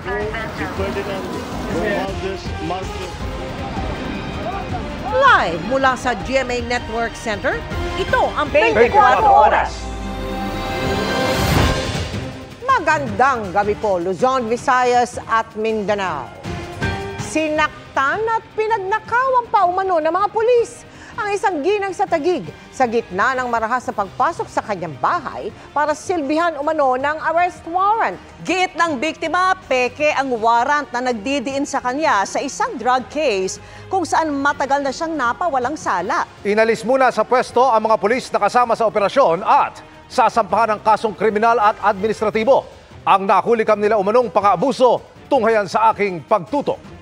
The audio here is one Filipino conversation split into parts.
si Ferdinand Romualdez Marcos. Live mula sa GMA Network Center, ito ang 24 Oras. Magandang gabi po, Luzon, Visayas at Mindanao. Sinaktan at pinagnakaw ang paumano ng mga pulis ang isang ginang sa Taguig sa gitna ng marahas na pagpasok sa kanyang bahay para silbihan umano ng arrest warrant. Giit ng biktima, peke ang warrant na nagdidiin sa kanya sa isang drug case kung saan matagal na siyang napawalang sala. Inalis muna sa pwesto ang mga pulis na kasama sa operasyon at sasampahan ng kasong kriminal at administratibo. Ang nakulikam nila umanong pang-aabuso tunghayan sa aking pagtutok.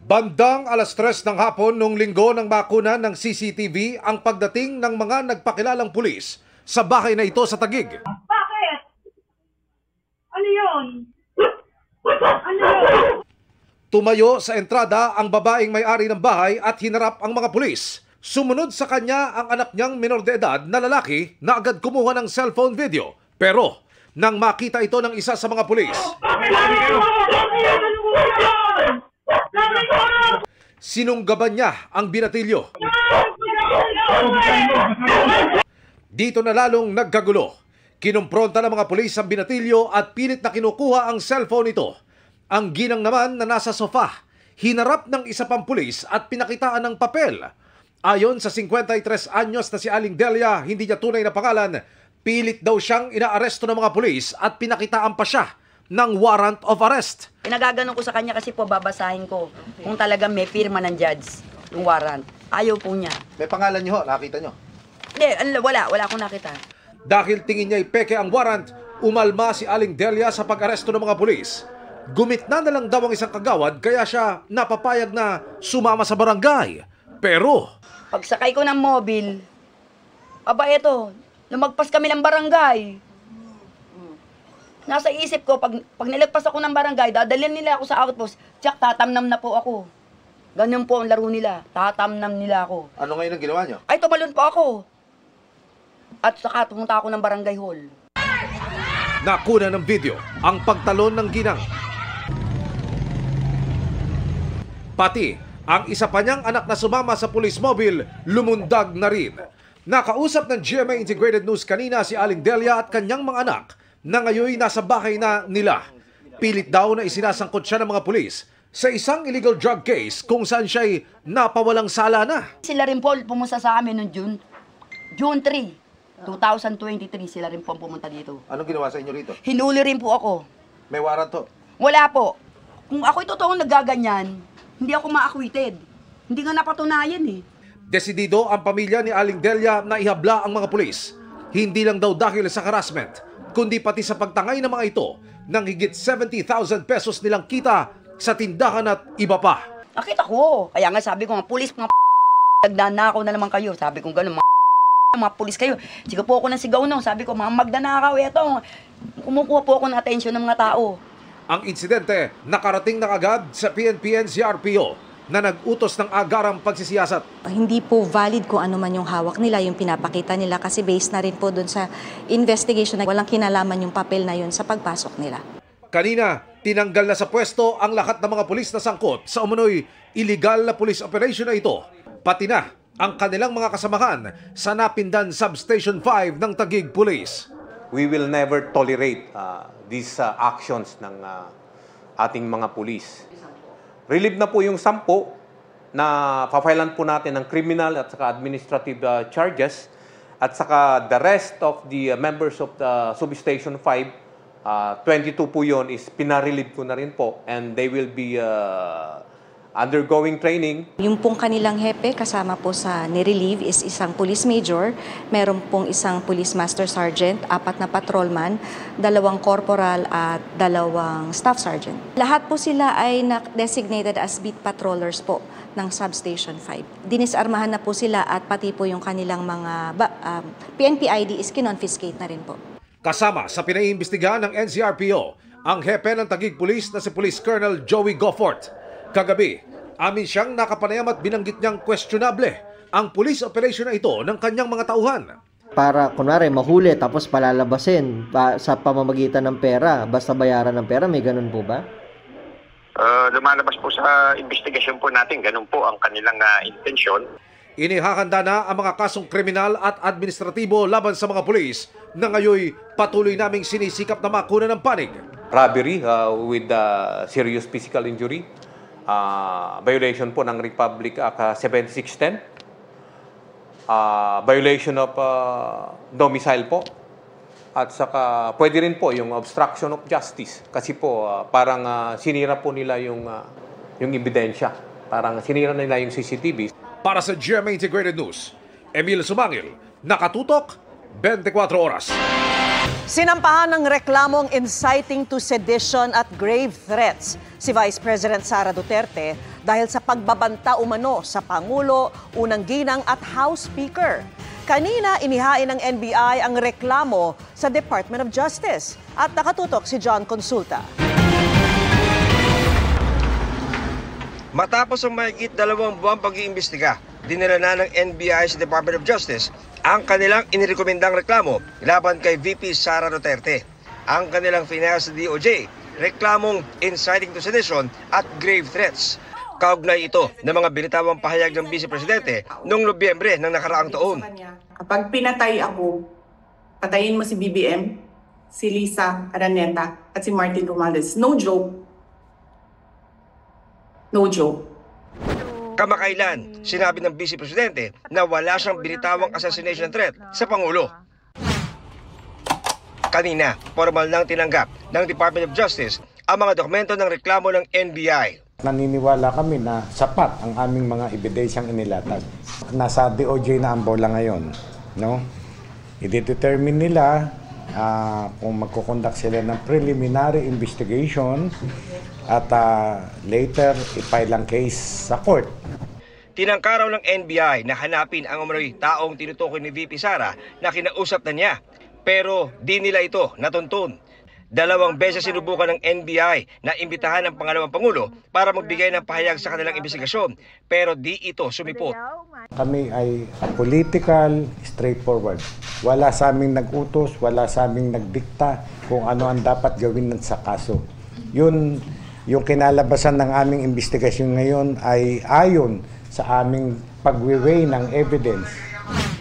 Bandang 3:00 ng hapon noong linggo nang makuna ng CCTV ang pagdating ng mga nagpakilalang pulis sa bahay na ito sa Taguig. Bakit? Ano yun? Ano yun? Tumayo sa entrada ang babaeng may-ari ng bahay at hinarap ang mga pulis. Sumunod sa kanya ang anak niyang minor de edad na lalaki na agad kumuha ng cellphone video. Pero nang makita ito ng isa sa mga pulis, sinunggaban niya ang binatilyo. Dito na lalong nagkagulo. Kinumpronta ng mga pulis ang binatilyo at pilit na kinukuha ang cellphone nito. Ang ginang naman na nasa sofa, hinarap ng isa pang pulis at pinakitaan ng papel. Ayon sa 53 anyos na si Aling Delia, hindi niya tunay na pangalan, pilit daw siyang inaaresto ng mga pulis at pinakitaan pa siya ng warrant of arrest. Pinagaganon ko sa kanya kasi po babasahin ko kung talagang may firma ng judge yung warrant. Ayaw po niya. May pangalan niyo ho, nakita niyo? Hindi, wala akong nakita. Dahil tingin niya peke ang warrant, umalma si Aling Delia sa pag-aresto ng mga pulis. Gumitna na lang daw ang isang kagawad kaya siya napapayag na sumama sa barangay. Pero Pagsakay ko ng mobil, aba eto, lumagpas kami ng barangay. Nasa isip ko, pag nilagpas ako ng barangay, dadalhin nila ako sa outpost, tsak, tatamnam na po ako. Ganyan po ang laro nila, tatamnam nila ako. ano ngayon ang ginawa niyo? Ay, tumalon po ako. At saka pumunta ako ng barangay hall. Nakuna ng video ang pagtalon ng ginang. Pati ang isa pa niyang anak na sumama sa police mobile, lumundag na rin. Nakausap ng GMA Integrated News kanina si Aling Delia at kanyang mga anak na ngayon nasa bahay na nila. Pilit daw na isinasangkot siya ng mga pulis sa isang illegal drug case kung saan siya'y napawalang sala na. Sila rin po pumunta sa amin noong June 3, 2023. Sila rin po pumunta dito. Anong ginawa sa inyo rito? Hinuli rin po ako. May warrant to? Wala po. Kung ako'y totoong nagaganyan, hindi ako ma-acquitted. Hindi nga napatunayan eh. Desidido ang pamilya ni Aling Delia na ihabla ang mga pulis. Hindi lang daw dahil sa harassment, kundi pati sa pagtangay ng mga ito ng higit 70,000 pesos nilang kita sa tindahan at iba pa. Nakita ko. Kaya nga sabi ko, mga pulis, mga nagdanakaw na naman kayo. Sabi ko gano'n, mga pulis kayo. Sigaw po ako ng sigaw no. Sabi ko, mga magdanakaw, eto. Kumukuha po ako ng atensyon ng mga tao. Ang insidente nakarating na agad sa PNP-NCRPO na nag-utos ng agarang pagsisiyasat. Hindi po valid kung ano man yung hawak nila, yung pinapakita nila kasi based na rin po doon sa investigation na walang kinalaman yung papel na yun sa pagpasok nila. Kanina, tinanggal na sa pwesto ang lahat ng mga pulis na sangkot sa umunoy illegal na police operation na ito. Pati na ang kanilang mga kasamahan sa Napindan Substation 5 ng Taguig Police. We will never tolerate these actions ng ating mga pulis. Relieve na po yung 10 na papailan po natin ng criminal at saka administrative charges at saka the rest of the members of the Substation 5, 22 po yun is pinarelieve ko na rin po and they will be undergoing training. Yung pong kanilang hepe kasama po sa nirelieve is isang police major, meron pong isang police master sergeant, 4 na patrolman, 2 corporal at 2 staff sergeant. Lahat po sila ay designated as beat patrollers po ng Substation 5. Dinisarmahan na po sila at pati po yung kanilang mga PNP ID is kinonfiscate na rin po. Kasama sa pinaiimbestigahan ng NCRPO, ang hepe ng Taguig Police na si Police Colonel Joey Goffort. Kagabi, amin siyang nakapanayam at binanggit niyang questionable ang police operation na ito ng kanyang mga tauhan. Para kunwari mahuli tapos palalabasin sa pamamagitan ng pera, basta bayaran ng pera, may ganun po ba? Lumalabas po sa investigasyon po natin, ganun po ang kanilang intensyon. Inihahanda na ang mga kasong kriminal at administratibo laban sa mga pulis na ngayoy patuloy naming sinisikap na makuna ng panig. Robbery with serious physical injury, violation po ng Republic Act 7610, violation of domicile po, at saka pwede rin po yung obstruction of justice kasi po parang sinira po nila yung ebidensya, parang sinira nila yung CCTV. Para sa GMA Integrated News, Emil Sumangil, nakatutok 24 oras. Sinampahan ng reklamong inciting to sedition at grave threats si Vice President Sara Duterte dahil sa pagbabanta umano sa Pangulo, Unang Ginang at House Speaker. Kanina, inihain ng NBI ang reklamo sa Department of Justice. At nakatutok si John Consulta. Matapos ang mahigit 2 buwang pag-iimbestiga, dinala na ng NBI sa Department of Justice ang kanilang inirekomendang reklamo laban kay VP Sara Duterte. Ang kanilang finance sa DOJ, reklamong inciting to sedition at grave threats. Kaugnay ito ng mga binitawang pahayag ng Vice Presidente noong Nobyembre ng nakaraang taon. Kapag pinatay ako, patayin mo si BBM, si Lisa Araneta at si Martin Romualdez. No joke. No joke. Kamakailan, sinabi ng Vice Presidente na wala siyang binitawang assassination threat sa Pangulo. Kanina, formal nang tinanggap ng Department of Justice ang mga dokumento ng reklamo ng NBI. Naniniwala kami na sapat ang aming mga ebidensyang inilatag. Nasa DOJ na ang bola ngayon. No? I-determine nila kung magkukondak sila ng preliminary investigation at later i-file ang case sa court. Tinangkaraw ng NBI na hanapin ang umano'y taong tinutukoy ni VP Sara na kinausap na niya. Pero di nila ito natuntun. 2 beses sinubukan ng NBI na imbitahan ang pangalawang Pangulo para magbigay ng pahayag sa kanilang investigasyon. Pero di ito sumipot. Kami ay political, straightforward. Wala sa aming nag-utos, wala sa aming nagdikta kung ano ang dapat gawin sa kaso. Yung kinalabasan ng aming investigasyon ngayon ay ayon sa aming pag-weigh ng evidence.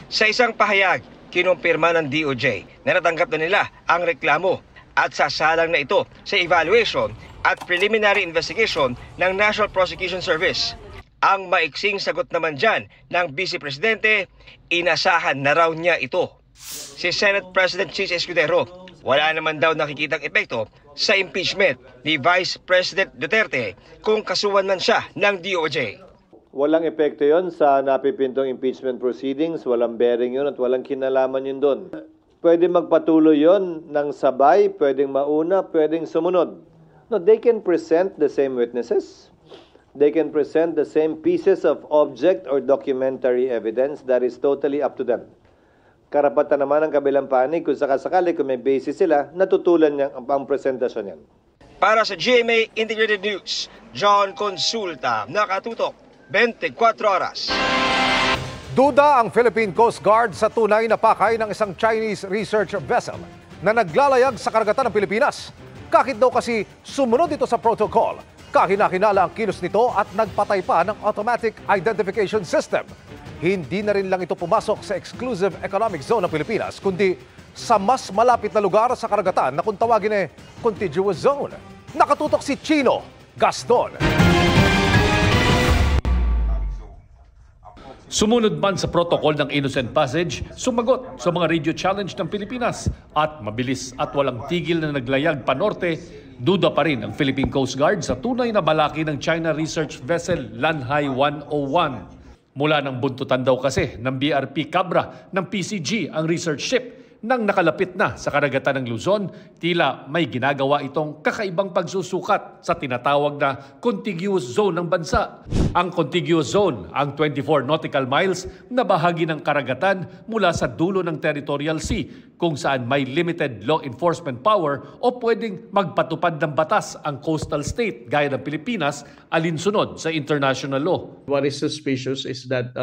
Sa isang pahayag, kinumpirma ng DOJ na natanggap na nila ang reklamo at sasalang na ito sa evaluation at preliminary investigation ng National Prosecution Service. Ang maiksing sagot naman dyan ng Vice Presidente, inasahan na raw niya ito. Si Senate President Chis Escudero, wala naman daw nakikitang epekto sa impeachment ni Vice President Duterte kung kasuhan man siya ng DOJ. Walang epekto yon sa napipintong impeachment proceedings, walang bearing yon at walang kinalaman yun doon. Pwede magpatuloy yon ng sabay, pwedeng mauna, pwedeng sumunod. No, they can present the same witnesses. They can present the same pieces of object or documentary evidence. That is totally up to them. Karapatan naman ng kabilang panig kung sakasakali kung may basis sila, natutulan niya ang presentasyon yan. Para sa GMA Integrated News, John Consulta, nakatutok 24 oras. Duda ang Philippine Coast Guard sa tunay na pakay ng isang Chinese research vessel na naglalayag sa karagatan ng Pilipinas. Kahit daw kasi sumunod ito sa protocol, kahinahinala ang kilos nito at nagpatay pa ng automatic identification system. Hindi na rin lang ito pumasok sa exclusive economic zone ng Pilipinas, kundi sa mas malapit na lugar sa karagatan na kung tawagin contiguous zone. Nakatutok si Chino Gaston. Sumunod man sa protocol ng Innocent Passage, sumagot sa mga radio challenge ng Pilipinas at mabilis at walang tigil na naglayag panorte, duda pa rin ang Philippine Coast Guard sa tunay na balaki ng China research vessel Lanhai 101. Mula ng buntutan daw kasi ng BRP Cabra ng PCG ang research ship. Nang nakalapit na sa karagatan ng Luzon, tila may ginagawa itong kakaibang pagsusukat sa tinatawag na contiguous zone ng bansa. Ang contiguous zone, ang 24 nautical miles na bahagi ng karagatan mula sa dulo ng territorial sea kung saan may limited law enforcement power o pwedeng magpatupad ng batas ang coastal state gaya ng Pilipinas alinsunod sa international law. What is suspicious is that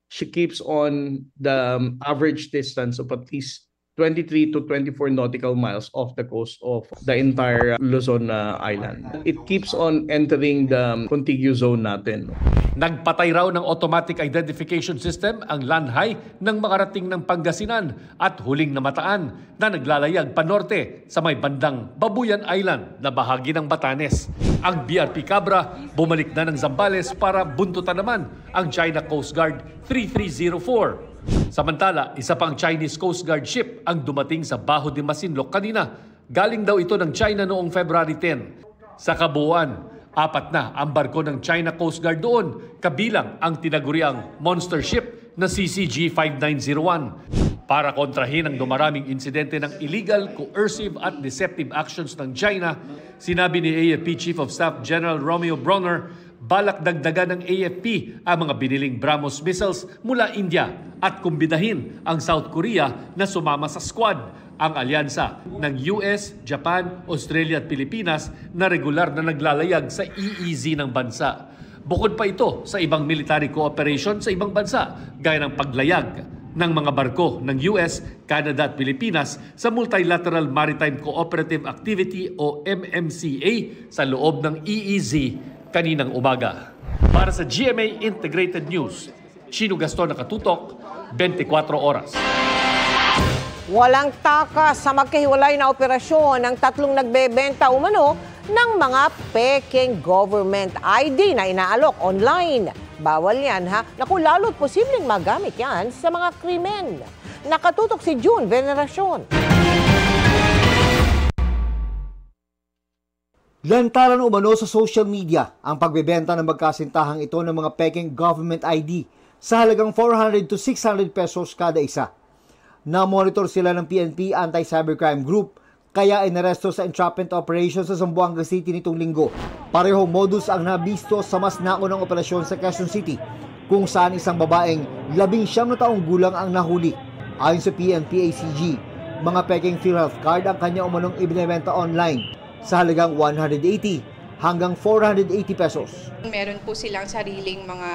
she keeps on the average distance of at least 23 to 24 nautical miles off the coast of the entire Luzon Island. It keeps on entering the contiguous zone natin. Nagpatay raw ng automatic identification system ang lanhay ng makarating ng Pangasinan at huling namataan na naglalayag panorte sa may bandang Babuyan Island na bahagi ng Batanes. Ang BRP Cabra bumalik na ng Zambales para buntutan naman ang China Coast Guard 3304. Samantala, isa pang Chinese Coast Guard ship ang dumating sa Baho de Masinloc kanina. Galing daw ito ng China noong February 10. Sa kabuuan, 4 na ang barko ng China Coast Guard doon, kabilang ang tinaguriang monster ship na CCG 5901. Para kontrahin ang dumaraming insidente ng illegal, coercive at deceptive actions ng China, sinabi ni AFP Chief of Staff General Romeo Bronner, balak dagdagan ng AFP ang mga biniling BrahMos missiles mula India at kumbidahin ang South Korea na sumama sa squad, ang alyansa ng US, Japan, Australia at Pilipinas na regular na naglalayag sa EEZ ng bansa. Bukod pa ito sa ibang military cooperation sa ibang bansa, gaya ng paglayag ng mga barko ng US, Canada at Pilipinas sa Multilateral Maritime Cooperative Activity o MMCA sa loob ng EEZ kaninang umaga. Para sa GMA Integrated News, Chino Gaston nakatutok, 24 oras. Walang takas sa magkahiwalay na operasyon ng 3 nagbebenta umano ng mga peking government ID na inaalok online. Bawal yan ha. Naku, lalo't posibleng magamit yan sa mga krimen. Nakatutok si June Veneracion. Lantaran umano sa social media ang pagbebenta ng magkasintahang ito ng mga peking government ID sa halagang 400 to 600 pesos kada isa. Na-monitor sila ng PNP Anti-Cybercrime Group kaya inaresto sa entrapment operation sa Zamboanga City nitong linggo. Parehong modus ang nabisto sa mas naunang operasyon sa Quezon City kung saan isang babaeng 19 na taong gulang ang nahuli. Ayon sa PNP ACG, mga peking PhilHealth card ang kanya umanong ibinebenta online sa halagang 180 hanggang 480 pesos. Meron po silang sariling mga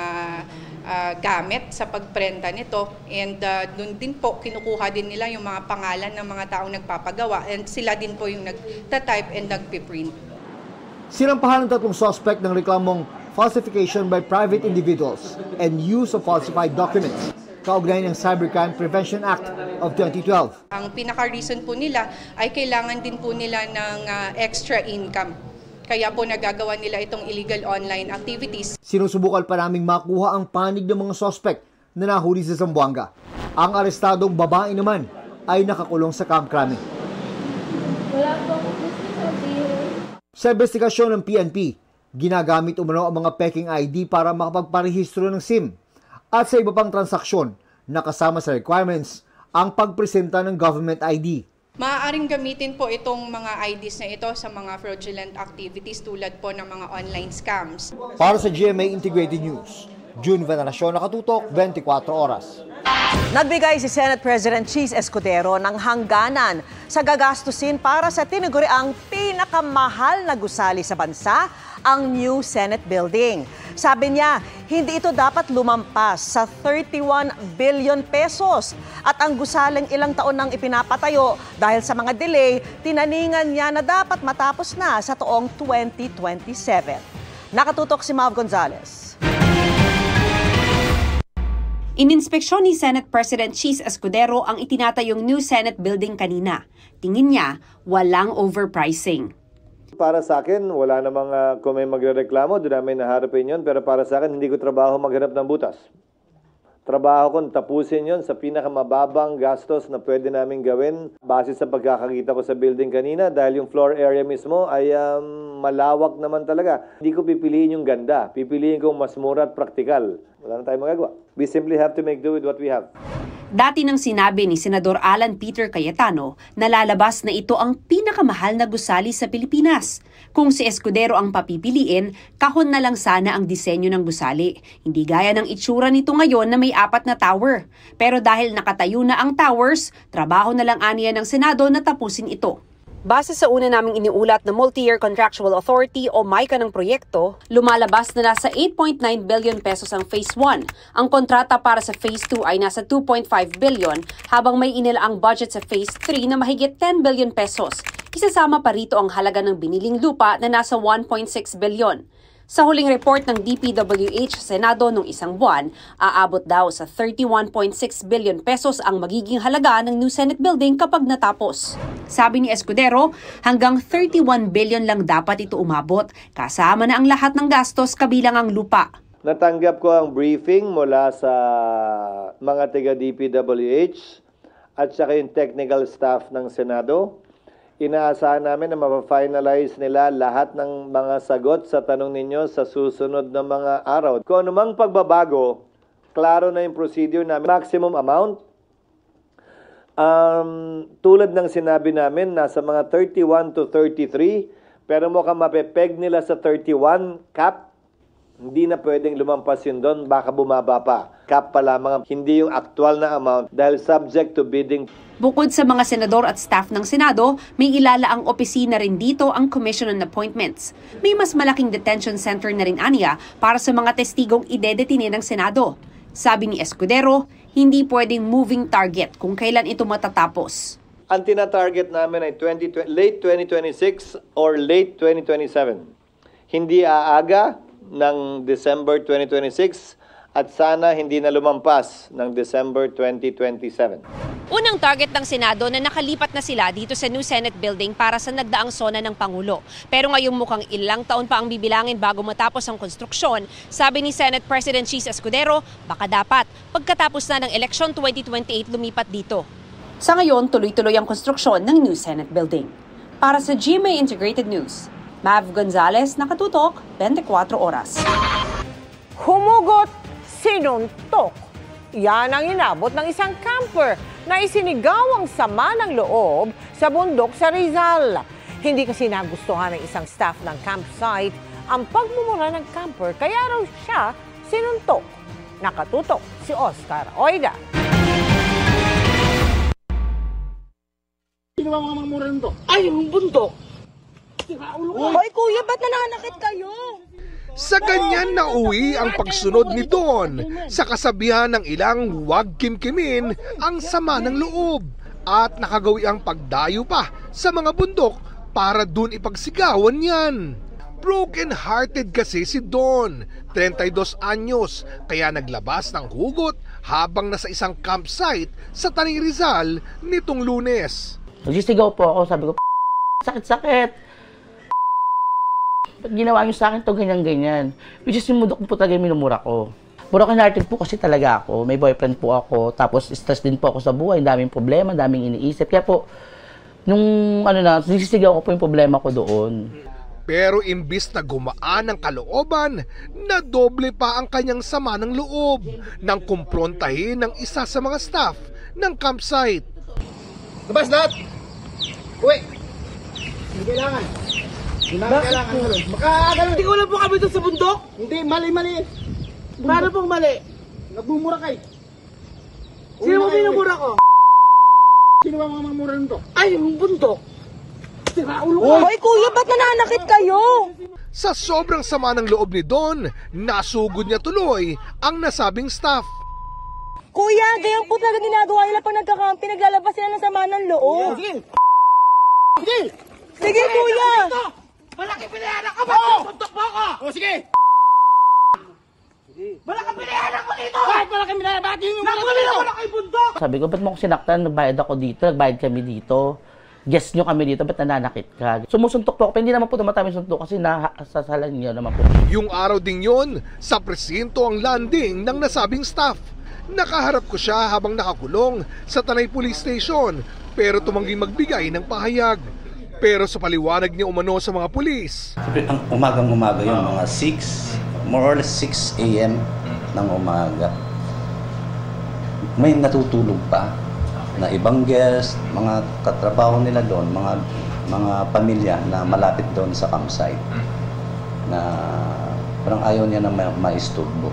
gamit sa pagprenta nito and doon din po kinukuha din nila yung mga pangalan ng mga taong nagpapagawa and sila din po yung nagta-type and nagpiprint. Sinampahan ng 3 suspect ng reklamong falsification by private individuals and use of falsified documents kaugnay ng Cybercrime Prevention Act of 2012. Ang pinaka-reason po nila ay kailangan din po nila ng extra income. Kaya po nagagawa nila itong illegal online activities. Sinusubukan pa naming makuha ang panig ng mga suspect na nahuli sa Zamboanga. Ang arestadong babae naman ay nakakulong sa Camp Crame. Wala po akong gusto sabihin. Sa investigasyon ng PNP, ginagamit umano ang mga peking ID para makapagparehistro ng SIM at sa iba pang transaksyon na kasama sa requirements ang pagpresenta ng government ID. Maaaring gamitin po itong mga IDs na ito sa mga fraudulent activities tulad po ng mga online scams. Para sa GMA Integrated News, June Veneracion, nakatutok, 24 oras. Nagbigay si Senate President Cheese Escudero ng hangganan sa gagastusin para sa tinaguriang pinakamahal na gusali sa bansa, ang new Senate building. Sabi niya, hindi ito dapat lumampas sa 31 billion pesos. At ang gusaling ilang taon nang ipinapatayo dahil sa mga delay, tinaningan niya na dapat matapos na sa taong 2027. Nakatutok si Mav Gonzalez. Ininspeksyon ni Senate President Cheese Escudero ang itinatayong new Senate building kanina. Tingin niya, walang overpricing. Para sa akin, wala namang kung may magrereklamo, doon namin naharapin yun. Pero para sa akin, hindi ko trabaho maghanap ng butas. Trabaho ko tapusin yon sa pinakamababang gastos na pwede namin gawin base sa pagkakakita ko sa building kanina dahil yung floor area mismo ay malawak naman talaga. Hindi ko pipiliin yung ganda. Pipiliin ko mas mura at praktikal. Wala na tayong magagawa. We simply have to make do with what we have. Dati nang sinabi ni Senador Alan Peter Cayetano na lalabas na ito ang pinakamahal na gusali sa Pilipinas. Kung si Escudero ang papipiliin, kahon na lang sana ang disenyo ng gusali. Hindi gaya ng itsura nito ngayon na may 4 na tower. Pero dahil nakatayo na ang towers, trabaho na lang aniya ng Senado na tapusin ito. Base sa una naming iniulat na Multi-Year Contractual Authority o MICA ng proyekto, lumalabas na nasa 8.9 billion pesos ang Phase 1. Ang kontrata para sa Phase 2 ay nasa 2.5 billion, habang may inilaang budget sa Phase 3 na mahigit 10 billion pesos. Isasama pa rito ang halaga ng biniling lupa na nasa 1.6 billion. Sa huling report ng DPWH sa Senado noong isang buwan, aabot daw sa 31.6 billion pesos ang magiging halaga ng new Senate building kapag natapos. Sabi ni Escudero, hanggang 31 billion lang dapat ito umabot, kasama na ang lahat ng gastos kabilang ang lupa. Natanggap ko ang briefing mula sa mga taga DPWH at saka yung technical staff ng Senado. Inaasahan namin na mapafinalize nila lahat ng mga sagot sa tanong ninyo sa susunod na mga araw. Kung anumang pagbabago, klaro na yung procedure namin. Maximum amount, tulad ng sinabi namin, nasa mga 31 to 33, pero mukhang mapepeg nila sa 31 cap. Hindi na pwedeng lumampas yun doon, baka bumaba pa. Cap pa lamang, hindi yung actual na amount dahil subject to bidding. Bukod sa mga senador at staff ng Senado, may ilalaang opisina rin dito ang Commission on Appointments. May mas malaking detention center na rin aniya para sa mga testigong idedetine ng Senado. Sabi ni Escudero, hindi pwedeng moving target kung kailan ito matatapos. Ang tina-target namin ay late 2026 or late 2027. Hindi aaga ng December 2026 at sana hindi na lumampas ng December 2027. Unang target ng Senado na nakalipat na sila dito sa new Senate building para sa nagdaang sona ng Pangulo. Pero ngayong mukhang ilang taon pa ang bibilangin bago matapos ang konstruksyon. Sabi ni Senate President Chis Escudero, baka dapat pagkatapos na ng eleksyon 2028 lumipat dito. Sa ngayon, tuloy-tuloy ang konstruksyon ng new Senate building. Para sa GMA Integrated News, Mav Gonzalez, nakatutok, 24 oras. Humugot, sinuntok. Yan ang inabot ng isang camper na isinigaw ang sama ng loob sa bundok sa Rizal. Hindi kasi nagustuhan ng isang staff ng campsite ang pagmumura ng camper, kaya raw siya sinuntok. Nakatutok si Oscar Oida. Sino ba mga mamura nito? Ay, yung bundok! Hoy kuya, ba't nananakit kayo? Sa ganyan na uwi ang pagsunod ni Don sa kasabihan ng ilang huwag kimkimin ang sama ng loob at nakagawi ang pagdayo pa sa mga bundok para dun ipagsigawan yan. Broken-hearted kasi si Don, 32 anyos, kaya naglabas ng hugot habang nasa isang campsite sa Tanay Rizal nitong Lunes. Nagsisigaw po ako, sabi ko, sakit-sakit. Ba't ginawa niyo sa akin to ganyan-ganyan? Which is yung mundok po talaga yung minumura ko. Broken-hearted po kasi talaga ako. May boyfriend po ako. Tapos stress din po ako sa buhay. Daming problema, daming iniisip. Kaya po, nung nagsisigaw ko po yung problema ko doon. Pero imbis na gumaan ang kalooban, nadoble pa ang kanyang sama ng loob nang kumprontahin ng isa sa mga staff ng campsite. Labas lahat! Uwi! Hindi kailangan. Bakit po? Hindi ko lang po kami doon sa bundok? Hindi, mali-mali. Paano pong mali? Nagmumura kayo. Sino mo minumura ko? Sino ba mga mamura nito? Ay, yung bundok. Hoy kuya, ba't nananakit kayo? Sa sobrang sama ng loob ni Don, nasugod niya tuloy ang nasabing staff. Kuya, ganyan po talaga ginagawa nila pag nagkakampi, naglalabas sila ng sama ng loob. Sige! Sige! Sige kuya! Malaki pinayaran ka ba? Buntok mo ako! O sige! Malaki pinayaran ko dito! Bakit malaki pinayaran? Bakit yung malaki ako na kay bundok? Sabi ko, ba't mo ako sinaktan? Nagbayad ako dito, nagbayad kami dito. Guest nyo kami dito, ba't nananakit ka? Sumusuntok po ako, pero hindi naman po tumatami suntok kasi nasasalan niyo naman po. Yung araw ding yon, sa presinto ang landing ng nasabing staff. Nakaharap ko siya habang nakakulong sa Tanay Police Station, pero tumangging magbigay ng pahayag. Pero sa paliwanag niya umano sa mga pulis, ang umagang-umaga yun, mga 6, more or less 6 a.m. ng umaga. May natutulog pa na ibang guest, mga katrabaho nila doon, mga pamilya na malapit doon sa campsite na parang ayaw niya na maisturbo.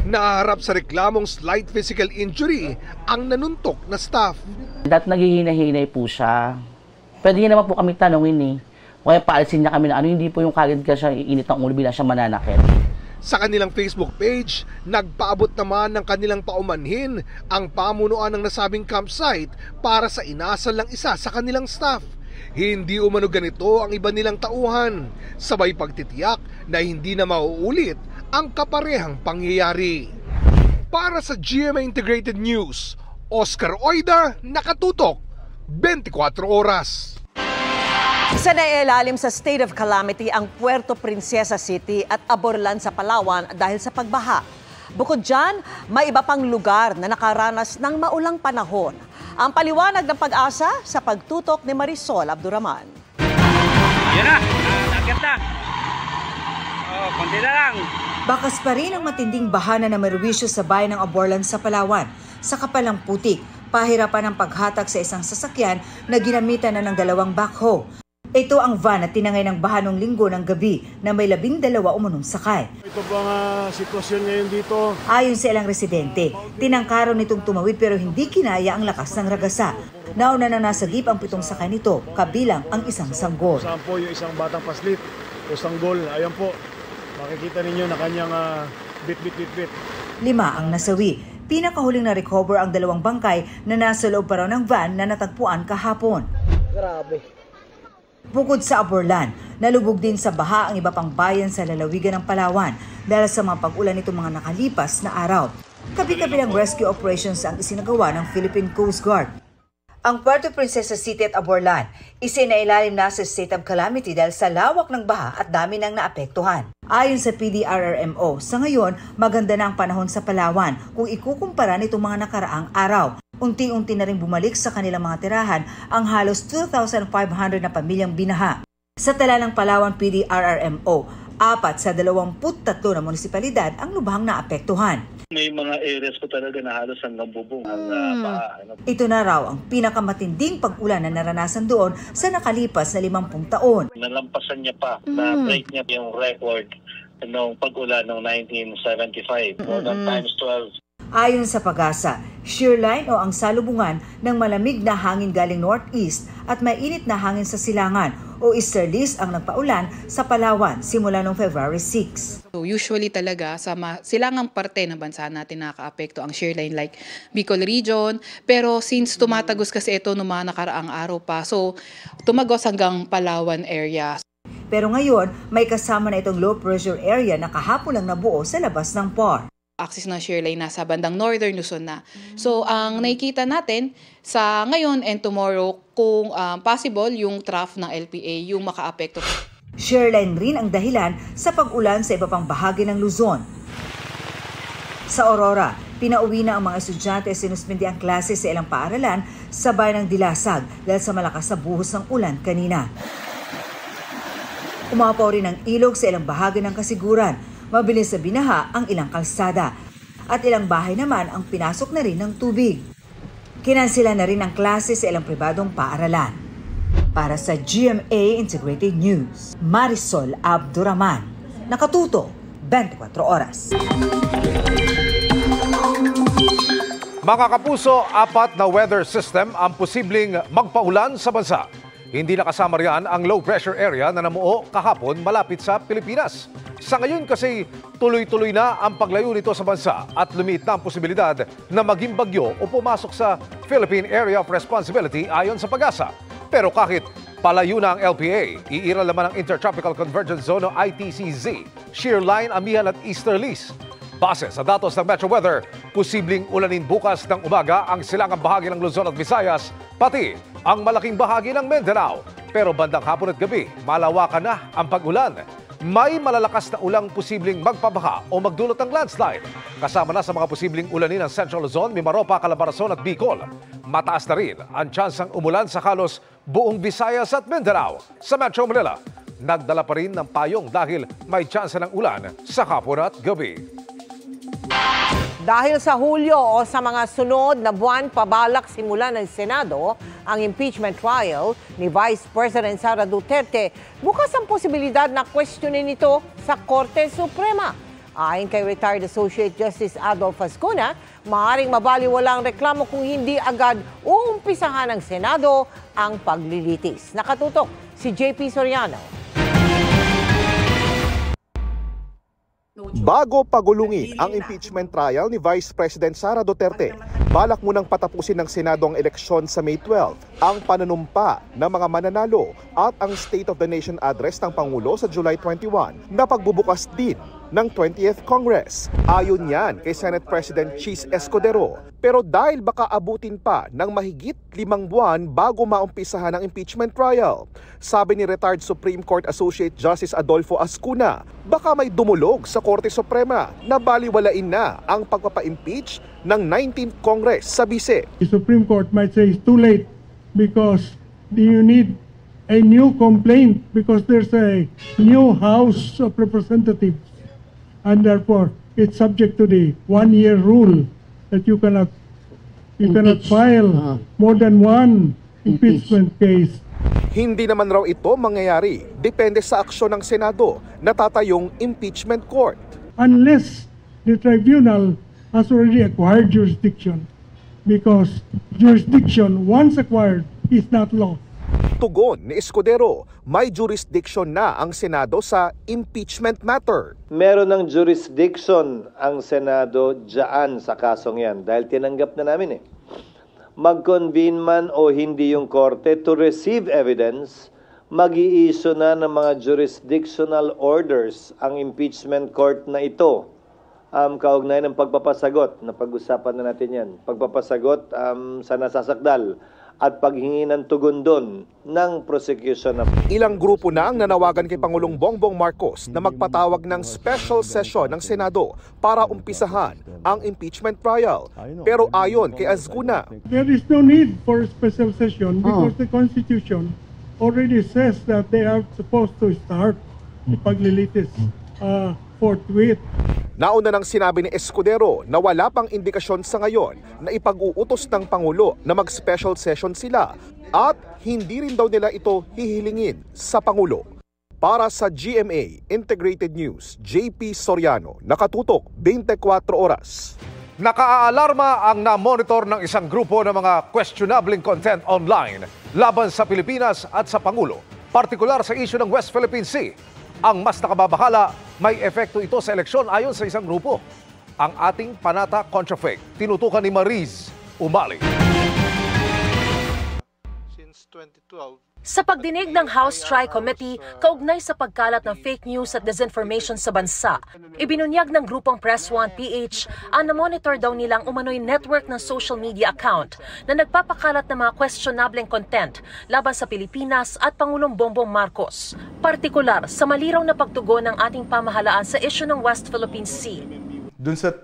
Naharap sa reklamong slight physical injury ang nanuntok na staff. Dahil naghihinay-hinay po siya. Pwede niya naman po kami tanongin eh. Kaya paalisin niya kami na ano, hindi po yung kagad ka siya iinit ng ulo bila siya mananakit. Sa kanilang Facebook page, nagpaabot naman ng kanilang paumanhin ang pamunuan ng nasabing campsite para sa inasal ng isa sa kanilang staff. Hindi umano ganito ang iba nilang tauhan, sabay pagtitiyak na hindi na mauulit ang kaparehang pangyayari. Para sa GMA Integrated News, Oscar Oida, nakatutok, 24 oras. Isa na ilalim sa state of calamity ang Puerto Princesa City at Aborlan sa Palawan dahil sa pagbaha. Bukod dyan, may iba pang lugar na nakaranas ng maulang panahon. Ang paliwanag ng Pag-asa sa pagtutok ni Marisol Abduraman. Yan na, nakakit na. Oh, konti na lang. Bakas pa rin ang matinding bahana na merwisyo sa bayan ng Aborlan sa Palawan. Sa kapalang putik, pahirapan ang paghatak sa isang sasakyan na ginamitan na ng 2 backhoe. Ito ang van na tinangay ng baha nung linggo ng gabi na may 12 umunong sakay. Ito ba nga sitwasyon ngayon dito? Ayon sa ilang residente, tinangkaro nitong tumawid pero hindi kinaya ang lakas ng ragasa. Nauna na nasagip ang 7 sakay nito, kabilang ang isang sanggol. Saan po yung isang batang paslit o sanggol? Ayan po, makikita ninyo na kanyang bit. 5 ang nasawi. Pinakahuling na-recover ang 2 bangkay na nasa loob pa raw ng van na natagpuan kahapon. Grabe. Bukod sa Aborlan, nalubog din sa baha ang iba pang bayan sa lalawigan ng Palawan dahil sa mga pag-ulan nitong mga nakalipas na araw. Kabi-kabilang rescue operations ang isinagawa ng Philippine Coast Guard. Ang Puerto Princesa City at Aborlan, isinailalim na sa state of calamity dahil sa lawak ng baha at dami ng naapektuhan. Ayon sa PDRRMO, sa ngayon, maganda na ang panahon sa Palawan kung ikukumpara nitong mga nakaraang araw. Unti-unti na rin bumalik sa kanilang mga tirahan ang halos 2,500 na pamilyang binaha. Sa tala ng Palawan PDRRMO, 4 sa 23 na munisipalidad ang lubhang naapektuhan. May mga areas po talaga na halos hanggang bubong ang baha. Ito na raw ang pinakamatinding pag-ulan na naranasan doon sa nakalipas na 50 taon. Nalampasan niya pa, na-break niya yung record ng pag-ulan ng 1975, more than times 12. Ayon sa Pag-asa, shear line o ang salubungan ng malamig na hangin galing northeast at mainit na hangin sa silangan o easterlies ang nagpaulan sa Palawan simula noong February 6. So usually talaga sa silangang parte ng bansa natin nakakaapekto ang shear line like Bicol region. Pero since tumatagos kasi ito noong mga nakaraang araw pa, so tumagos hanggang Palawan area. Pero ngayon, may kasama na itong low pressure area na kahapon lang nabuo sa labas ng PAR. Axis ng shear line nasa bandang northern Luzon na. So ang nakikita natin sa ngayon and tomorrow kung possible yung trough ng LPA yung makaapekto. Shear line rin ang dahilan sa pag-ulan sa iba pang bahagi ng Luzon. Sa Aurora, pinauwi na ang mga estudyante at sinuspindi ang klase sa ilang paaralan sa bayan ng Dilasag dahil sa malakas na buhos ng ulan kanina. Umapaw rin ang ilog sa ilang bahagi ng Kasiguran. Mabilis sa binaha ang ilang kalsada at ilang bahay naman ang pinasok na rin ng tubig. Kinansila na rin ang klase sa ilang pribadong paaralan. Para sa GMA Integrated News, Marisol Abduraman, nakatuto 24 oras. Mga kapuso, 4 na weather system ang posibleng magpaulan sa bansa. Hindi nakasama riyan ang low pressure area na namuo kahapon malapit sa Pilipinas. Sa ngayon kasi tuloy-tuloy na ang paglayo nito sa bansa at lumiit na ang posibilidad na maging bagyo o pumasok sa Philippine Area of Responsibility ayon sa Pag-asa. Pero kahit palayo na ang LPA, iiral naman ang Intertropical Convergence Zone o ITCZ, shear line, amihan at easterlies. Base sa datos ng Metro Weather, posibleng ulanin bukas ng umaga ang silangang bahagi ng Luzon at Visayas, pati ang malaking bahagi ng Mindanao. Pero bandang hapon at gabi, malawakan na ang pag-ulan. May malalakas na ulang posibleng magpabaha o magdulot ng landslide. Kasama na sa mga posibleng ulanin ng Central Luzon, Mimaropa, Calabarzon at Bicol. Mataas na rin ang tsansang umulan sa halos buong Visayas at Mindanao. Sa Metro Manila, nagdala pa rin ng payong dahil may tsansa ng ulan sa hapon at gabi. Dahil sa Hulyo o sa mga sunod na buwan, pabalak simula ng Senado ang impeachment trial ni Vice President Sara Duterte. Bukas ang posibilidad na questionin ito sa Korte Suprema. Ayon kay retired Associate Justice Adolfo Ascuna, maaaring mabaliwala ang reklamo kung hindi agad uumpisahan ng Senado ang paglilitis. Nakatutok si JP Soriano. Bago pagulungi ang impeachment trial ni Vice President Sara Duterte, balak munang patapusin ng Senado ang eleksyon sa May 12, ang pananumpa ng mga mananalo at ang State of the Nation address ng Pangulo sa July 21 na pagbubukas din ng 20th Congress. Ayon yan kay Senate President Chis Escudero. Pero dahil baka abutin pa ng mahigit 5 buwan bago maumpisahan ang impeachment trial, sabi ni retired Supreme Court Associate Justice Adolfo Ascuna, baka may dumulog sa Korte Suprema na baliwalain na ang pagpapa-impeach ng 19th Congress sa bise. The Supreme Court might say it's too late because you need a new complaint because there's a new House of Representatives. And therefore, it's subject to the 1-year rule that you cannot file more than one impeachment case. Hindi naman raw ito mangyayari. Depende sa aksyon ng Senado na tatayong impeachment court. Unless the tribunal has already acquired jurisdiction, because jurisdiction once acquired is not law. Tugon ni Escudero, may jurisdiction na ang Senado sa impeachment matter. Meron ng jurisdiction ang Senado dyan sa kasong yan dahil tinanggap na namin Mag-convene man o hindi yung korte to receive evidence, mag-i-issue na ng mga jurisdictional orders ang impeachment court na ito. Kaugnay ng pagpapasagot, na pag-usapan na natin yan, pagpapasagot sa nasasakdal at paghingi ng tugon doon ng prosecution. Ilang grupo na ang nanawagan kay Pangulong Bongbong Marcos na magpatawag ng special session ng Senado para umpisahan ang impeachment trial. Pero ayon kay Ascuna, there is no need for a special session because the Constitution already says that they are supposed to start the paglilitis forthwith. Nauna nang sinabi ni Escudero na wala pang indikasyon sa ngayon na ipag-uutos ng Pangulo na mag-special session sila at hindi rin daw nila ito hihilingin sa Pangulo. Para sa GMA Integrated News, JP Soriano, nakatutok 24 oras. Naka-aalarma ang na-monitor ng isang grupo ng mga questionable content online laban sa Pilipinas at sa Pangulo, partikular sa issue ng West Philippine Sea. Ang mas nakababahala, may epekto ito sa eleksyon ayon sa isang grupo. Ang ating Panata Contrafake, tinutukan ni Mariz Umali. Since 2012, sa pagdinig ng House Tri-Committee kaugnay sa pagkalat ng fake news at disinformation sa bansa, ibinunyag ng grupong Press One PH ang na-monitor daw nilang umano'y network ng social media account na nagpapakalat ng mga questionable content laban sa Pilipinas at Pangulong Bongbong Marcos, partikular sa maliraw na pagtugon ng ating pamahalaan sa issue ng West Philippine Sea. Dun sa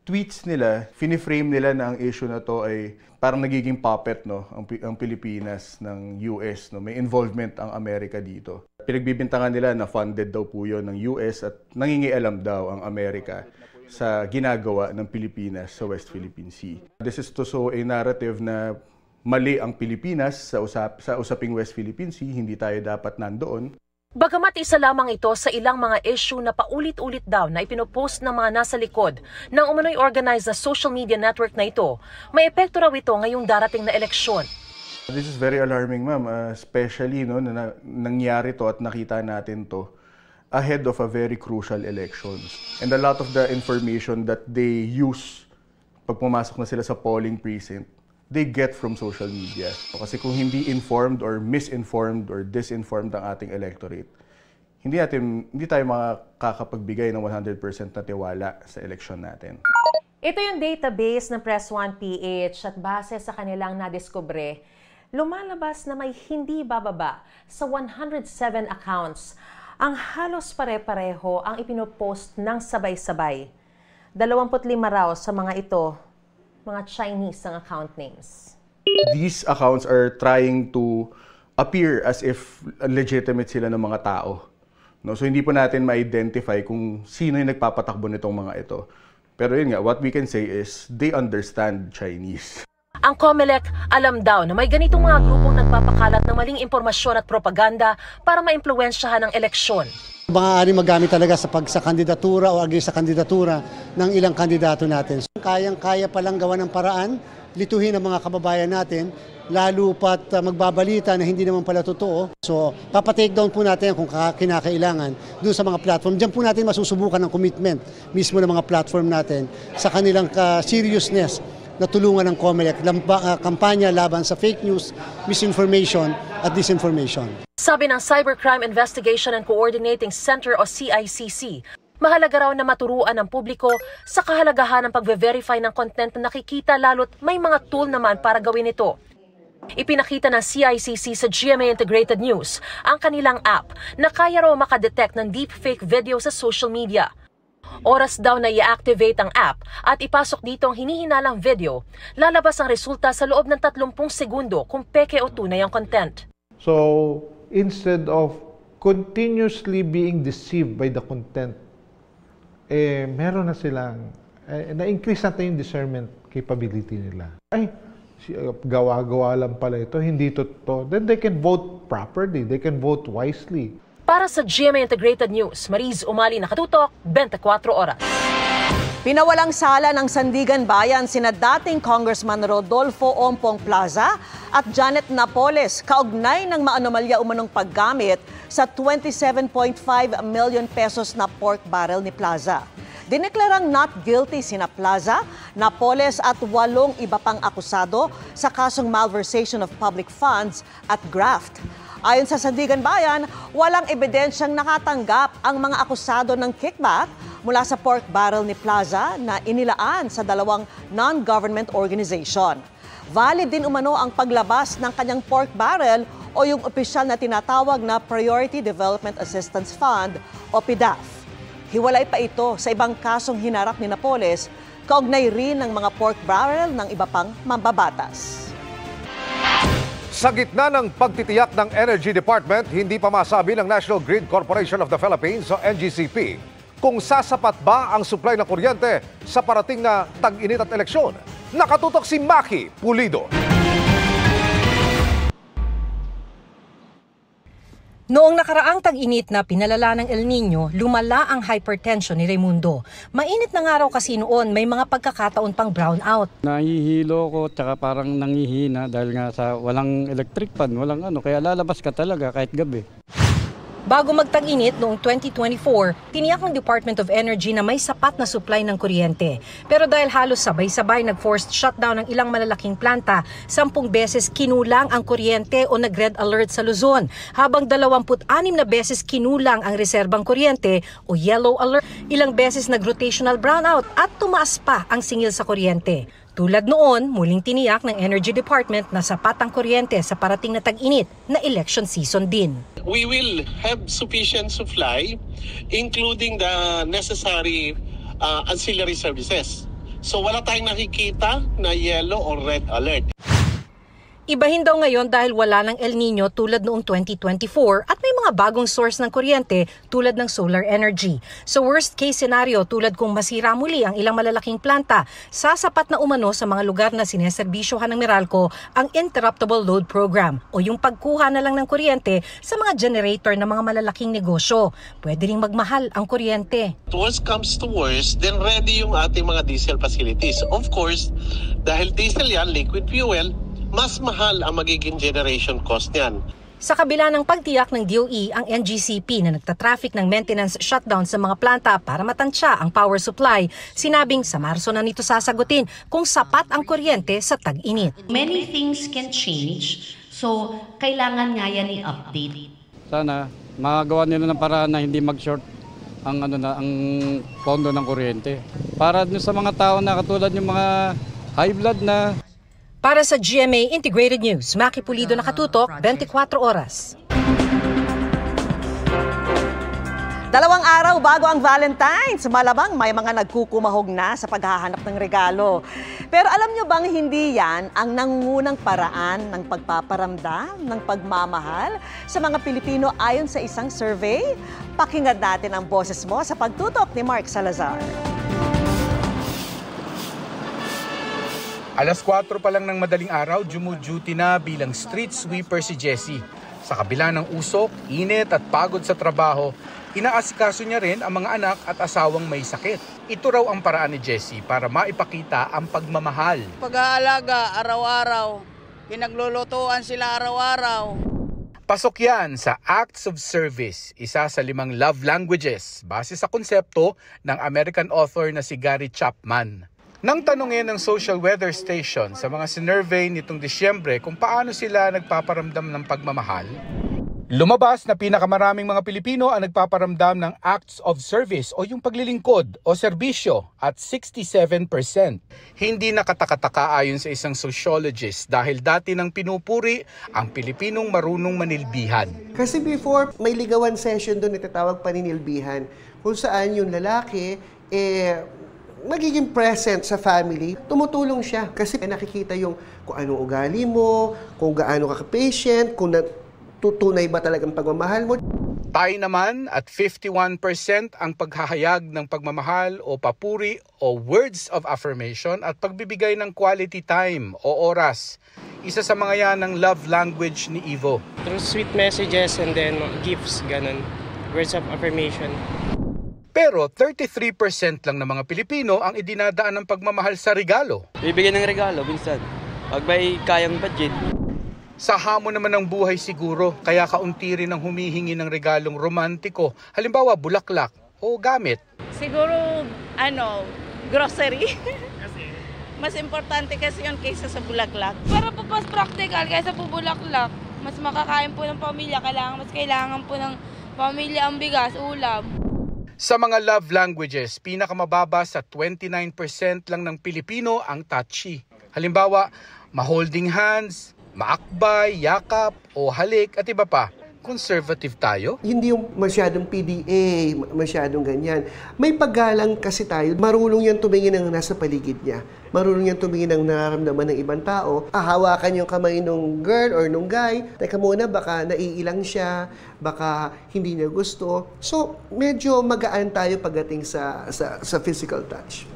tweets nila, finiframe nila na ang issue na to ay parang nagiging puppet ang Pilipinas ng US. May involvement ang Amerika dito. Pinagbibintangan nila na funded daw po yun ng US at nangingialam daw ang Amerika sa ginagawa ng Pilipinas sa West Philippine Sea. This is to show a narrative na mali ang Pilipinas sa usaping West Philippine Sea, hindi tayo dapat nandoon. Bagamat isa lamang ito sa ilang mga issue na paulit-ulit daw na ipinopost ng mga nasa likod ng umano'y organized na social media network na ito, may epekto raw ito ngayong darating na eleksyon. This is very alarming, ma'am, especially na nangyari to at nakita natin to ahead of a very crucial elections. And a lot of the information that they use pag pumasok na sila sa polling precinct, they get from social media. Kasi kung hindi informed or misinformed or disinformed ang ating electorate, hindi tayo makakapagbigay ng 100% na tiwala sa eleksyon natin. Ito yung database ng Press One PH at base sa kanilang nadiskubre, lumalabas na may hindi bababa sa 107 accounts. Ang halos pare-pareho ang ipinopost ng sabay-sabay. 25 raw sa mga ito, mga Chinese ang account names. These accounts are trying to appear as if legitimate sila ng mga tao. So hindi po natin ma-identify kung sino yung nagpapatakbo nitong mga ito. Pero yun nga, what we can say is they understand Chinese. Ang COMELEC alam daw na may ganitong mga grupong nagpapakalat ng maling impormasyon at propaganda para maimpluwensyahan ang eleksyon. Maaari magamit talaga sa kandidatura o against sa kandidatura ng ilang kandidato natin. Kayang-kaya palang gawa ng paraan, lituhin ang mga kababayan natin, lalo pat magbabalita na hindi naman pala totoo. So, papatake down po natin kung kinakailangan doon sa mga platform. Diyan po natin masusubukan ng commitment mismo ng mga platform natin sa kanilang seriousness na tulungan ng COMELEC, kampanya laban sa fake news, misinformation at disinformation. Sabi ng Cybercrime Investigation and Coordinating Center o CICC, mahalaga raw na maturuan ng publiko sa kahalagahan ng pagve-verify ng content na nakikita lalo't may mga tool naman para gawin ito. Ipinakita ng CICC sa GMA Integrated News ang kanilang app na kaya raw makadetect ng deepfake video sa social media. Oras daw na i-activate ang app at ipasok dito ang hinihinalang video, lalabas ang resulta sa loob ng 30 segundo kung peke o tunay ang content. So, instead of continuously being deceived by the content, meron na silang, na-increase natin yung discernment capability nila. Ay, gawa-gawa lang pala ito, hindi totoo. Then they can vote properly, they can vote wisely. Para sa GMA Integrated News, Mariz Umali, nakatutok, 24 oras. Pinawalang sala ng Sandigan Bayan sina dating Congressman Rodolfo Ompong Plaza at Janet Napoles kaugnay ng maanomalya umanong paggamit sa 27.5 million pesos na pork barrel ni Plaza. Dineklarang not guilty sina Plaza, Napoles at 8 iba pang akusado sa kasong malversation of public funds at graft. Ayon sa Sandigan Bayan, walang ebidensyang nakatanggap ang mga akusado ng kickback mula sa pork barrel ni Plaza na inilaan sa 2 non-government organization. Valid din umano ang paglabas ng kanyang pork barrel o yung opisyal na tinatawag na Priority Development Assistance Fund o PDAF. Hiwalay pa ito sa ibang kasong hinarap ni Napoles, kaugnay rin ng mga pork barrel ng iba pang mambabatas. Sa gitna ng pagtitiyak ng Energy Department, hindi pa masabi ng National Grid Corporation of the Philippines o NGCP kung sasapat ba ang supply ng kuryente sa parating na tag-init at eleksyon. Nakatutok si Maki Pulido. Noong nakaraang tag-init na pinalala ng El Nino, lumala ang hypertension ni Raimundo. Mainit na nga raw kasi noon, may mga pagkakataon pang brownout. Nahihilo ko tsaka parang nangihina dahil nga sa walang electric fan, walang kaya lalabas ka talaga kahit gabi. Bago magtag-init noong 2024, tiniyak ng Department of Energy na may sapat na supply ng kuryente. Pero dahil halos sabay-sabay nag-forced shutdown ng ilang malalaking planta, 10 beses kinulang ang kuryente o nag-red alert sa Luzon, habang 26 na beses kinulang ang reserbang kuryente o yellow alert. Ilang beses nag-rotational brownout at tumaas pa ang singil sa kuryente. Tulad noon, muling tiniyak ng Energy Department na sapat ang kuryente sa parating na tag-init na election season din. We will have sufficient supply, including the necessary ancillary services. So wala tayong nakikita na yellow or red alert. Ibahin daw ngayon dahil wala ng El Nino tulad noong 2024 at may mga bagong source ng kuryente tulad ng solar energy. So worst case scenario tulad kung masira muli ang ilang malalaking planta, sasapat na umano sa mga lugar na sineserbisyohan ng Meralco ang Interruptible Load Program o yung pagkuha na lang ng kuryente sa mga generator ng mga malalaking negosyo. Pwede ring magmahal ang kuryente. Worst comes to worst, then ready yung ating mga diesel facilities. Of course, dahil diesel yan, liquid fuel, mas mahal ang magiging generation cost niyan. Sa kabila ng pagtiyak ng DOE, ang NGCP na nagtatraffic ng maintenance shutdown sa mga planta para matansya ang power supply, sinabing sa Marso na nito sasagutin kung sapat ang kuryente sa tag-init. Many things can change, so kailangan nga yan i-update. Sana magagawa nila ng paraan na hindi mag-short ang ang pondo ng kuryente. Para sa mga tao na katulad yung mga high blood na. Para sa GMA Integrated News, Maki Pulido, nakatutok, 24 oras. 2 araw bago ang Valentine's, malabang may mga nagkukumahog na sa paghahanap ng regalo. Pero alam nyo bang hindi yan ang nangungunang paraan ng pagpaparamdam ng pagmamahal sa mga Pilipino ayon sa isang survey? Pakinggan natin ang boses mo sa pagtutok ni Mark Salazar. Alas 4 pa lang ng madaling araw, duty na bilang street sweeper si Jessie. Sa kabila ng usok, init at pagod sa trabaho, inaasikaso niya rin ang mga anak at asawang may sakit. Ito raw ang paraan ni Jessie para maipakita ang pagmamahal. Pag-aalaga, araw-araw. Pinaglulutuan sila araw-araw. Pasok yan sa Acts of Service, isa sa 5 love languages, base sa konsepto ng American author na si Gary Chapman. Nang tanungin ng Social Weather Station sa mga sinurvey nitong Disyembre kung paano sila nagpaparamdam ng pagmamahal, lumabas na pinakamaraming mga Pilipino ang nagpaparamdam ng acts of service o yung paglilingkod o serbisyo at 67%. Hindi nakatakataka ayon sa isang sociologist dahil dati nang pinupuri ang Pilipinong marunong manilbihan. Kasi before, may ligawan session doon na tatawag paninilbihan kung saan yung lalaki magiging present sa family, tumutulong siya. Kasi nakikita yung kung anong ugali mo, kung gaano ka ka-patient, kung tutunay ba talagang pagmamahal mo. Tayo naman at 51% ang paghahayag ng pagmamahal o papuri o words of affirmation at pagbibigay ng quality time o oras. Isa sa mga yan ang love language ni Ivo. Through sweet messages and then gifts, ganun. Words of affirmation. Pero 33% lang ng mga Pilipino ang idinadaan ng pagmamahal sa regalo. Bibigyan ng regalo, minsan. Pag may kayang budget. Sa hamon naman ng buhay siguro, kaya kaunti rin ang humihingi ng regalong romantiko. Halimbawa, bulaklak o gamit. Siguro, grocery. Mas importante kasi yun kaysa sa bulaklak. Para po mas practical kaysa po bulaklak. Mas makakain po ng pamilya. Mas kailangan po ng pamilya ang bigas, ulam. Sa mga love languages, pinakamababa sa 29% lang ng Pilipino ang touchy. Halimbawa, ma-holding hands, maakbay, yakap o halik at iba pa. Conservative tayo? Hindi yung masyadong PDA, masyadong ganyan. May paggalang kasi tayo. Marunong yan tumingin ng nasa paligid niya. Marunong yan tumingin ng nararamdaman ng ibang tao. Hawakan yung kamay ng girl or nung guy. Teka muna, baka naiilang siya, baka hindi niya gusto. So, medyo magaan tayo pagdating sa physical touch.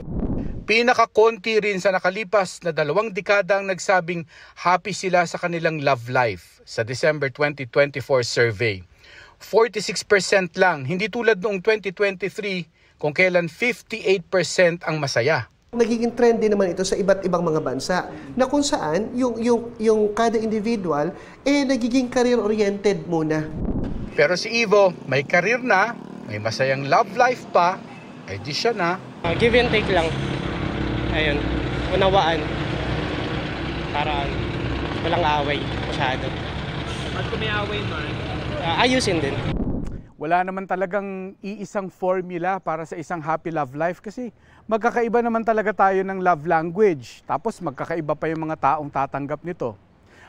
Pinakakonti rin sa nakalipas na 2 dekada ang nagsabing happy sila sa kanilang love life sa December 2024 survey. 46% lang, hindi tulad noong 2023 kung kailan 58% ang masaya. Nagiging trend din naman ito sa iba't ibang mga bansa na kung saan yung kada individual nagiging career-oriented muna. Pero si Ivo, may career na, may masayang love life pa, di siya na. Give and take lang. Ayun, unawaan. Para walang away masyado. At kung may away man, ayusin din. Wala naman talagang iisang formula para sa isang happy love life kasi magkakaiba naman talaga tayo ng love language. Tapos magkakaiba pa yung mga taong tatanggap nito.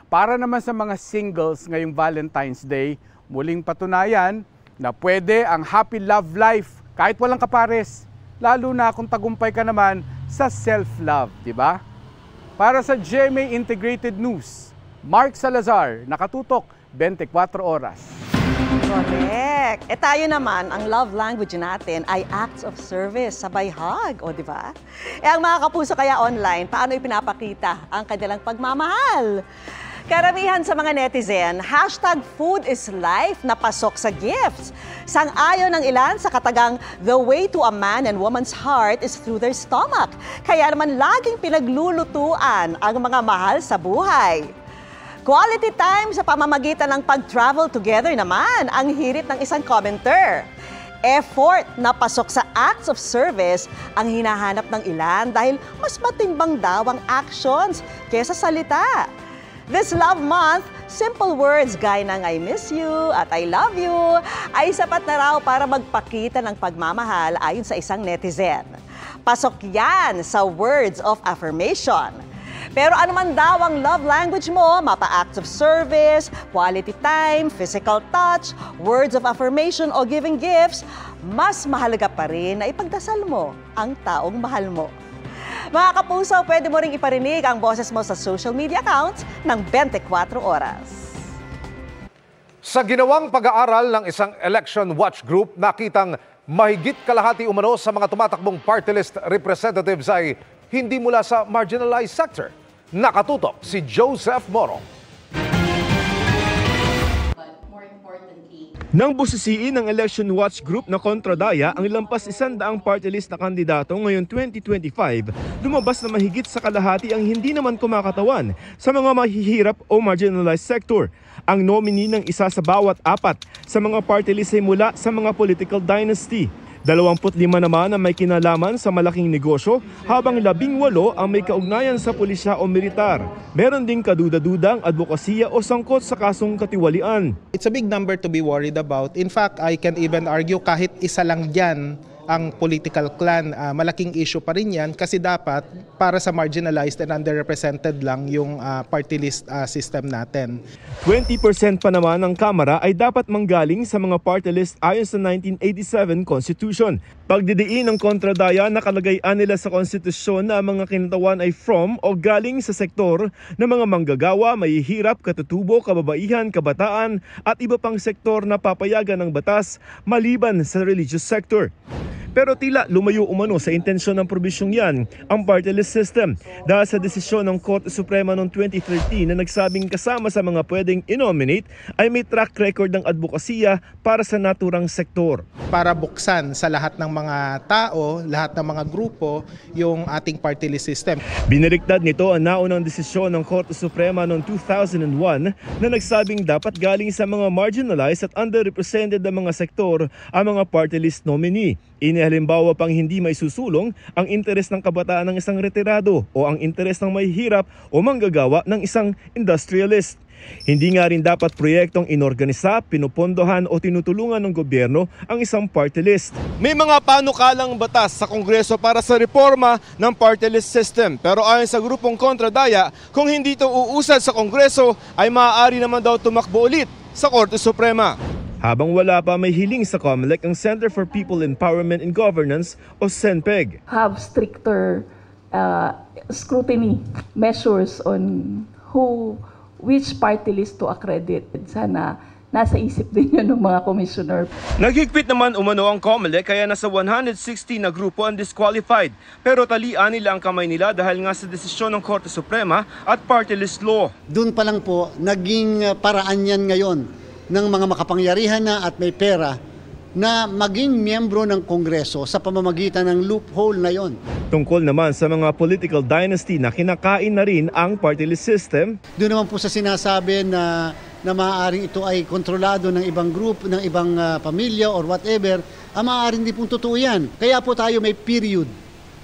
Para naman sa mga singles ngayong Valentine's Day, muling patunayan na pwede ang happy love life kahit walang kapares. Lalo na kung tagumpay ka naman sa self-love, di ba? Para sa GMA Integrated News, Mark Salazar, nakatutok 24 oras. Correct. Tayo naman, ang love language natin ay acts of service, sabay hug, o di ba? Ang mga kapuso kaya online, paano ipinapakita ang kanilang pagmamahal? Karamihan sa mga netizen, #foodislife na pasok sa gifts. Sang-ayon ng ilan sa katagang, the way to a man and woman's heart is through their stomach. Kaya naman laging pinaglulutuan ang mga mahal sa buhay. Quality time sa pamamagitan ng pag-travel together naman ang hirit ng isang commenter. Effort na pasok sa acts of service ang hinahanap ng ilan dahil mas matimbang daw ang actions kesa salita. This Love Month, simple words gaya ng I miss you at I love you ay sapat na raw para magpakita ng pagmamahal ayon sa isang netizen. Pasok yan sa words of affirmation. Pero ano man daw ang love language mo, mapa-acts of service, quality time, physical touch, words of affirmation o giving gifts, mas mahalaga pa rin na ipagdasal mo ang taong mahal mo. Mga kapuso, pwede mo ring iparinig ang boses mo sa social media accounts ng 24 oras. Sa ginawang pag-aaral ng isang election watch group, nakitang mahigit kalahati umano sa mga tumatakbong party list representatives ay hindi mula sa marginalized sector. Nakatutok si Joseph Morong. Nang busisiin ng Election Watch Group na kontradaya ang lampas 100 party list na kandidato ngayon 2025, lumabas na mahigit sa kalahati ang hindi naman kumakatawan sa mga mahihirap o marginalized sector. Ang nominee ng isa sa bawat 4 sa mga party list ay mula sa mga political dynasty. 25 naman ang may kinalaman sa malaking negosyo, habang 18 ang may kaugnayan sa pulisya o militar. Meron ding kaduda-dudang advokasya o sangkot sa kasong katiwalian. It's a big number to be worried about. In fact, I can even argue kahit isa lang dyan ang political clan, malaking issue pa rin yan kasi dapat para sa marginalized and underrepresented lang yung party list system natin. 20% pa naman ng Kamara ay dapat manggaling sa mga party list ayon sa 1987 Constitution. Pagdidiin ng kontradaya, nakalagayan nila sa konstitusyon na ang mga kinatawan ay from o galing sa sektor ng mga manggagawa, mahihirap, katutubo, kababaihan, kabataan at iba pang sektor na papayagan ng batas maliban sa religious sector. Pero tila lumayo umano sa intensyon ng probisyong yan ang party list system dahil sa desisyon ng Korte Suprema noong 2013 na nagsabing kasama sa mga pwedeng inominate ay may track record ng advokasya para sa naturang sektor. Para buksan sa lahat ng mga tao, lahat ng mga grupo, yung ating party list system. Binaliktad nito ang naunang desisyon ng Korte Suprema noong 2001 na nagsabing dapat galing sa mga marginalized at underrepresented na mga sektor ang mga party list nominee. Halimbawa pang hindi may susulong ang interes ng kabataan ng isang retirado o ang interes ng mahihirap o manggagawa ng isang industrialist. Hindi nga rin dapat proyektong inorganisa, pinupondohan o tinutulungan ng gobyerno ang isang party list. May mga panukalang batas sa Kongreso para sa reforma ng party list system. Pero ayon sa grupong kontradaya, kung hindi ito uusad sa Kongreso ay maaari naman daw tumakbo ulit sa Korte Suprema. Habang wala pa, may hiling sa COMELEC ang Center for People Empowerment and Governance o CENPEG. Have stricter scrutiny measures on which party list to accredit. Sana nasa isip din yun ng mga commissioner. Naghigpit naman umano ang COMELEC kaya nasa 160 na grupo ang disqualified. Pero talian nila ang kamay nila dahil nga sa desisyon ng Korte Suprema at party list law. Doon pa lang po, naging paraan yan ngayon ng mga makapangyarihan na at may pera na maging miyembro ng Kongreso sa pamamagitan ng loophole na yon. Tungkol naman sa mga political dynasty na kinakain na rin ang party list system. Doon naman po sa sinasabi na maaaring ito ay kontrolado ng ibang group, ng ibang pamilya or whatever, maaaring di pong totoo yan. Kaya po tayo may period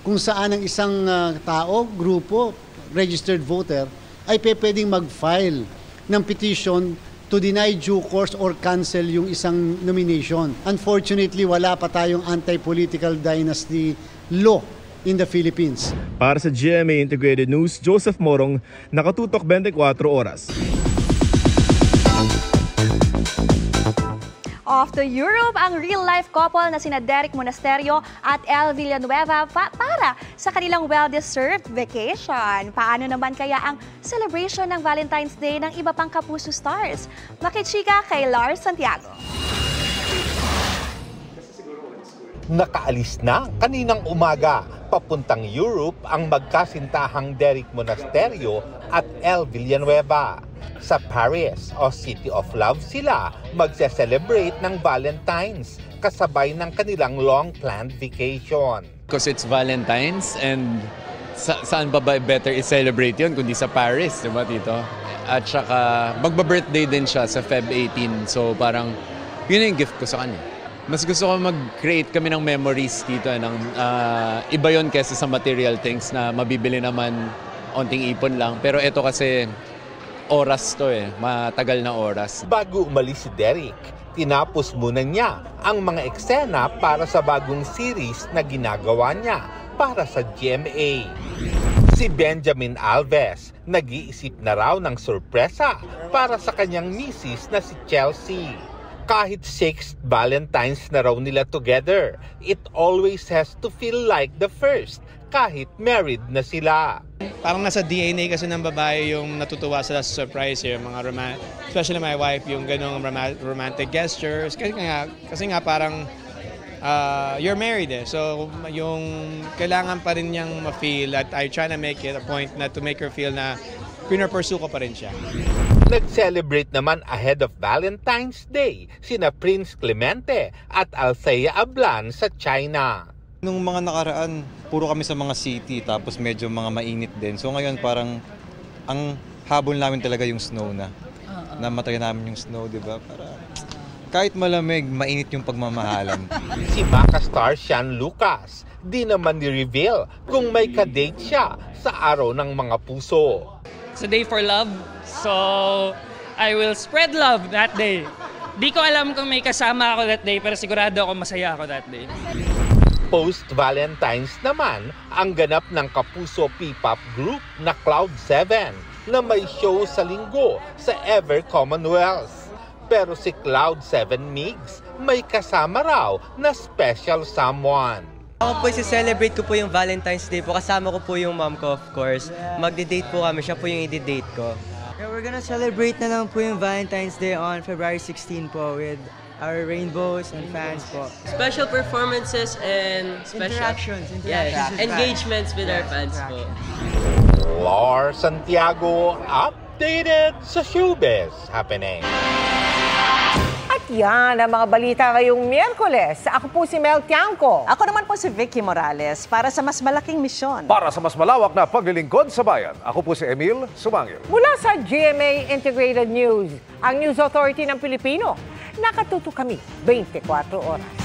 kung saan ang isang tao, grupo, registered voter, ay pwedeng mag-file ng petition to deny due course or cancel yung isang nomination. Unfortunately, wala pa tayong anti-political dynasty law in the Philippines. Para sa GMA Integrated News, Joseph Morong, Nakatutok 24 Oras. Off to Europe, ang real-life couple na sina Derek Monasterio at Elle Villanueva para sa kanilang well-deserved vacation. Paano naman kaya ang celebration ng Valentine's Day ng iba pang Kapuso stars? Makichika kay Lars Santiago. Nakaalis na kaninang umaga papuntang Europe ang magkasintahang Derek Monasterio at Elle Villanueva. Sa Paris o City of Love sila magse-celebrate ng Valentine's kasabay ng kanilang long-planned vacation. Because it's Valentine's and saan ba better i-celebrate yun kundi sa Paris, di ba Tito? At saka magba-birthday din siya sa Feb 18, so parang yun yung gift ko sa kanya. Mas gusto ko mag-create kami ng memories dito ng iba yun kaysa sa material things na mabibili naman onting ipon lang. Pero ito kasi oras to matagal na oras. Bago umalis si Derek, tinapos muna niya ang mga eksena para sa bagong series na ginagawa niya para sa GMA. Si Benjamin Alves, nag-iisip na raw ng sorpresa para sa kanyang misis na si Chelsea. Kahit 6th Valentine's na raw nila together, it always has to feel like the first, kahit married na sila. Parang nasa DNA kasi ng babae yung natutuwa sila sa surprise, yung mga especially my wife, yung ganong romantic gestures. Kasi nga parang you're married eh. So yung kailangan pa rin niyang ma-feel at I try to make it a point na to make her feel na pinapursue ko pa rin siya. Nag-celebrate naman ahead of Valentine's Day sina Prince Clemente at Althea Ablan sa China. Nung mga nakaraan, puro kami sa mga city tapos medyo mga mainit din. So ngayon parang ang habol namin talaga yung snow na. Namatay namin yung snow, di ba? Para kahit malamig, mainit yung pagmamahalan. Si Maka star Sean Lucas, di naman ni-reveal kung may kadate siya sa araw ng mga puso. It's a day for love, so I will spread love that day. Di ko alam kung may kasama ako that day, pero sigurado ako masaya ako that day. Post-Valentine's naman, ang ganap ng kapuso P-pop group na Cloud7 na may show sa linggo sa Ever Commonwealth. Pero si Cloud7 Migs may kasama raw na special someone. Ako po isi-celebrate ko po yung Valentine's Day po. Kasama ko po yung mom ko, of course. Magde-date po kami. Siya po yung i-date ko. Yeah, we're gonna celebrate na lang po yung Valentine's Day on February 16 po with our rainbows and fans po. Special performances and Interactions. Yes, engagements with our fans po. Lars Santiago, updated sa showbiz happening. At yan ang mga balita ngayong Miyerkules. Ako po si Mel Tiangco. Ako naman po si Vicky Morales para sa mas malaking misyon. Para sa mas malawak na paglilingkod sa bayan, ako po si Emil Sumangil. Mula sa GMA Integrated News, ang News Authority ng Pilipino. Nakatuto kami 24 oras.